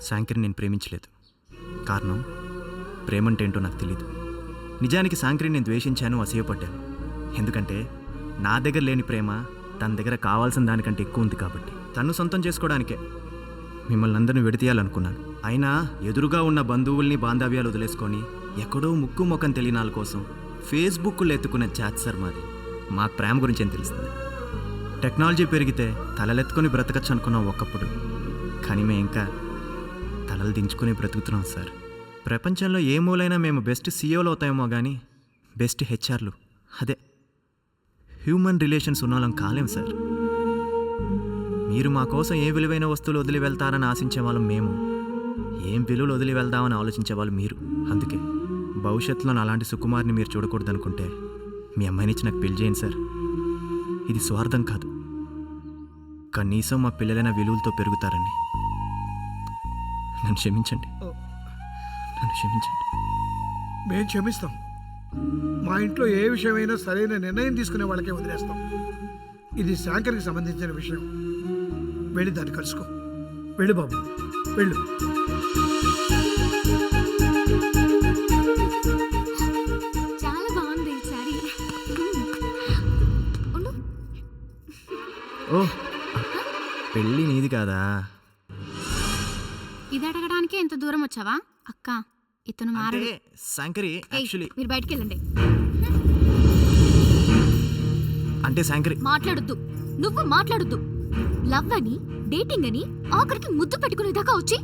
శాంకరిని నేను ప్రేమించలేదు. కారణం ప్రేమంటే ఏంటో నాకు తెలీదు. నిజానికి శాంకరిని నేను ద్వేషించాను, అసూయపడ్డాను. ఎందుకంటే నా దగ్గర లేని ప్రేమ తన దగ్గర కావాల్సిన దానికంటే ఎక్కువ ఉంది కాబట్టి. తను సొంతం చేసుకోవడానికే మిమ్మల్ని అందరిని విడతీయాలనుకున్నాను. అయినా ఎదురుగా ఉన్న బంధువుల్ని బాంధవ్యాలు వదిలేసుకొని ఎక్కడో ముక్కు ముఖం తెలియనాల కోసం ఫేస్బుక్లో ఎత్తుకునే చాట్ సార్ మాది. మాకు ప్రేమ గురించి ఏం తెలుస్తుంది? టెక్నాలజీ పెరిగితే తలలెత్తుకొని బ్రతకచ్చు అనుకున్నాం ఒకప్పుడు. కానీ మేము ఇంకా తలలు దించుకొని బ్రతుకుతున్నాం సార్. ప్రపంచంలో ఏ మూలైనా మేము బెస్ట్ సీఈఓలు అవుతామేమో కానీ బెస్ట్ హెచ్ఆర్లు, అదే హ్యూమన్ రిలేషన్స్ ఉన్నోళ్ళం కాలేం సార్. మీరు మా కోసం ఏ విలువైన వస్తువులు వదిలి వెళ్తారని ఆశించే వాళ్ళం మేము, ఏం విలువలు వదిలి వెళ్దామని ఆలోచించే వాళ్ళు మీరు. అందుకే భవిష్యత్తులో అలాంటి సుకుమార్ని మీరు చూడకూడదనుకుంటే మీ అమ్మాయినిచ్చి నాకు పెళ్లి చేయండి సార్. ఇది స్వార్థం కాదు, కనీసం మా పిల్లలైన విలువలతో పెరుగుతారని. నన్ను క్షమించండి, నన్ను క్షమించండి. మేము క్షమిస్తాం. మా ఇంట్లో ఏ విషయమైనా సరైన నిర్ణయం తీసుకునే వాళ్ళకే వదిలేస్తాం. ఇది శాంకర్కి సంబంధించిన విషయం. వెళ్ళి దాన్ని కలుసుకో. వెళ్ళు బాబు, వెళ్ళు. చాలా బాగుంది సారీ. ఓ, పెళ్ళి నీది కాదా? ఇది అడగడానికే ఎంత దూరం వచ్చావా? అక్క, ఇతను మారడు. శాంకరి యాక్చువల్లీ మీరు బయటికి వెళ్ళండి. అంటే శాంకరి మాట్లాడొద్దు, నువ్వు మాట్లాడొద్దు. లవ్ అని, డేటింగ్ అని, ఆఖరికి ముద్దు పెట్టుకునేదాకా వచ్చి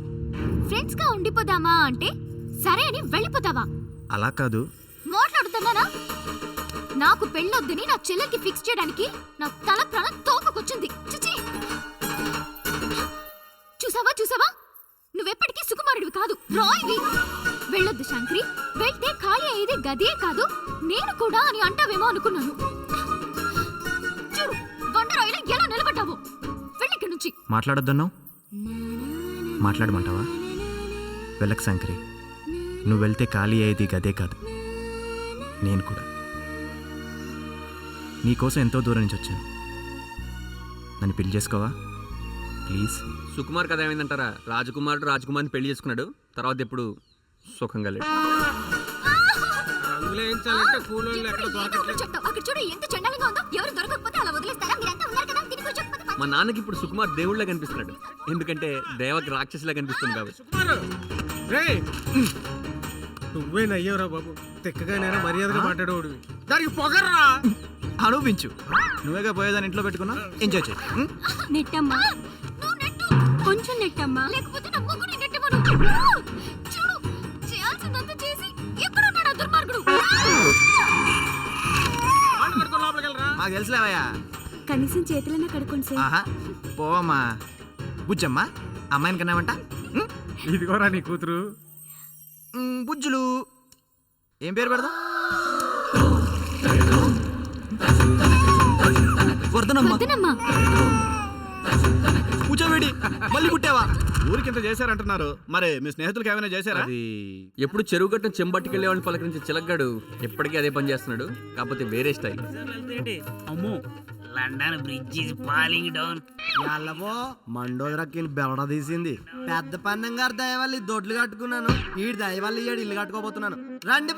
ఫ్రెండ్స్ గా ఉండిపోదామా అంటే సరే అని వెళ్ళిపోతావా? అలా కాదు. మాట్లాడుతున్నానా? నాకు పెళ్ళొద్దని నా చెల్లెల్కి ఫిక్స్ చేయడానికి నా తల ప్రాణం తోకకొచ్చింది. చిచి, చూసావా చూసావా, నువ్వెప్పటికీ సుకుమారుడివి కాదు, రాయివి. వెళ్ళొద్దు శాంకరి, వెళ్తే ఖాళీ అయ్యేది గదే కాదు నేను కూడా అని అంటావేమో అనుకున్నాను. చూడు, బండరాయిలో ఎలా నిలబడ్డావు. వెళ్ళిక్కడి నుంచి. మాట్లాడొద్దన్నావు, మాట్లాడమంటావా? వెళ్ళకు శాంకరి, నువ్వు వెళ్తే ఖాళీ అయ్యేది గదే కాదు నేను కూడా. నీకోసం ఎంతో దూరం నుంచి వచ్చాను. నన్ను పెళ్లి చేసుకోవా ప్లీజ్? సుకుమార్ కథ ఏమైందంటారా? రాజకుమార్ని పెళ్లి చేసుకున్నాడు, తర్వాత ఎప్పుడు సుఖంగా లేడు. అక్కడ చూడు ఎంత చండాలంగా ఉందో. ఎవరు దొరకకపోతే అలా వదిలేస్తారా? మీరంతా ఉన్నారు కదా, దీని గురించి చెప్పకపోతే మా నాన్నకి ఇప్పుడు సుకుమార్ దేవుళ్ళ కనిపిస్తున్నాడు, ఎందుకంటే దేవకి రాక్షసులా కనిపిస్తుంది కాబట్టి. నువ్వేనయ్యవరా బాబు, తెక్కగానైనా మర్యాదగా మాట్లాడేవాడివి. దానికి పొగర్రా. అనుభవించు. నువ్వేగా పోయేదాన్ని ఇంట్లో పెట్టుకున్నా, ఎంజాయ్ చేయి. నెట్టమ్మా, నువ్వు నెట్టు, కొంచెం నెట్టమ్మా, లేకపోతే నా ముగ్గురు నెట్టమను. చూడు, చేయాల్సిందంతా చేసి ఎక్కడున్నాడు ఆ దుర్మార్గుడు? మాకు తెలుసులేవయ్యా. కనీసం చేతులన్నా కడుకోండి సార్. ఆహా, పోవమ్మా. బుజ్జమ్మా, అమ్మాయిని కన్నామంట. ఇదిగోరా నీ కూతురు. బుజ్జులు. ఏం పేరు పెడదాం? వద్దనమ్మా. కూర్చోబెడి. మళ్ళీ పుట్టావా? ఊరికింత చేశారంటున్నారు, మరి మీ స్నేహితులకి ఏమైనా చేశారా? అది ఎప్పుడు చెరువు గట్టిన చెంబట్టుకెళ్లే వాళ్ళని పలకరించే చిలగ్గాడు ఎప్పటికీ అదే పని చేస్తున్నాడు, కాకపోతే వేరే స్టైల్. అమ్మో, London bridge is falling down. మండోదరకి బెవడ తీసింది. పెద్ద పందెం గారి దయ వల్ల దొడ్లు కట్టుకున్నాను, ఈ దయ వల్ల ఇల్లు కట్టుకోబోతున్నాను. రండి.